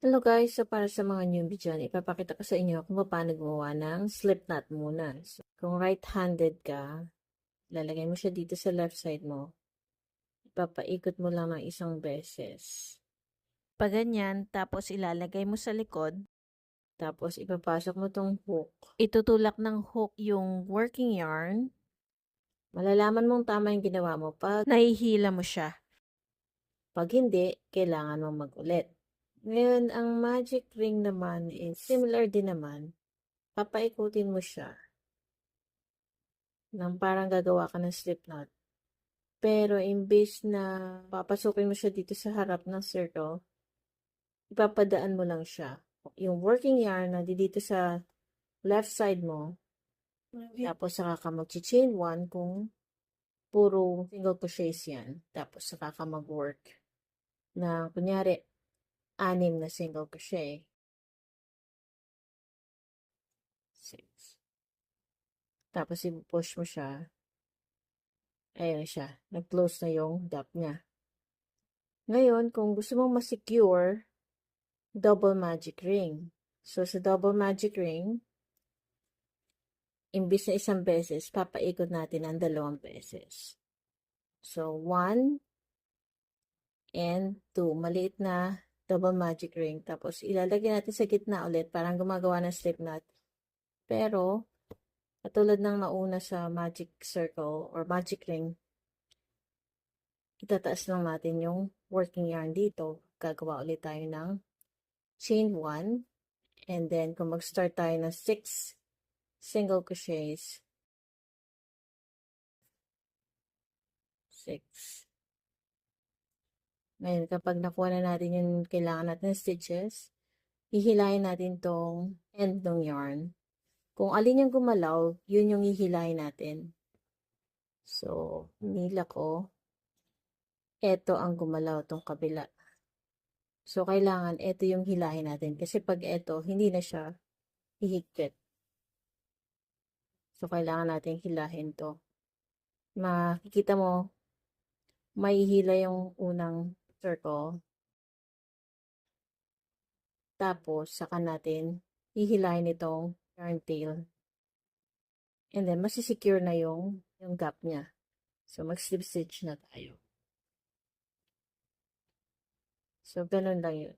Hello guys, so para sa mga newbie dyan, ipapakita ko sa inyo kung paano gumawa ng slip knot muna. So, kung right-handed ka, lalagay mo siya dito sa left side mo. Ipapaikot mo lang ng isang beses. Pag ganyan, tapos ilalagay mo sa likod. Tapos ipapasok mo tong hook. Itutulak ng hook yung working yarn. Malalaman mong tama yung ginawa mo pag nahihila mo siya. Pag hindi, kailangan mong mag-ulit. Ngayon, ang magic ring naman is similar din naman. Papaikutin mo siya nang parang gagawa ka ng slip knot. Pero imbes na papasukin mo siya dito sa harap ng circle, ipapadaan mo lang siya. Yung working yarn na dito sa left side mo, tapos saka ka mag-chain 1 kung puro single crochets yan. Tapos saka ka mag-work na kunyari 6 na single crochet. 6. Tapos i-push mo siya. Ayan siya. Nag-close na yung gap niya. Ngayon, kung gusto mong ma-secure, double magic ring. So, sa double magic ring, imbis na isang beses, papaikot natin ang 2 beses. So, 1 and 2. Maliit na double magic ring. Tapos, ilalagay natin sa gitna ulit, parang gumagawa ng slip knot. Pero, katulad ng nauna sa magic circle or magic ring, itataas lang natin yung working yarn dito. Gagawa ulit tayo ng chain 1. And then, kung mag-start tayo ng 6 single crochets, 6. Ngayon, kapag nakuha na natin yung kailangan natin ng stitches, hihilahin natin tong end ng yarn. Kung alin yung gumalaw, yun yung hihilahin natin. So, nila ko, eto ang gumalaw tong kabila. So, kailangan eto yung hilahin natin. Kasi pag eto, hindi na siya hihigpit. So, kailangan natin hilahin to. Makikita mo, mahihila yung unang circle. Tapos, saka natin hihilahin itong yarn tail. And then, masisecure na yung gap niya. So, mag-slip stitch na tayo. So, ganun lang yun.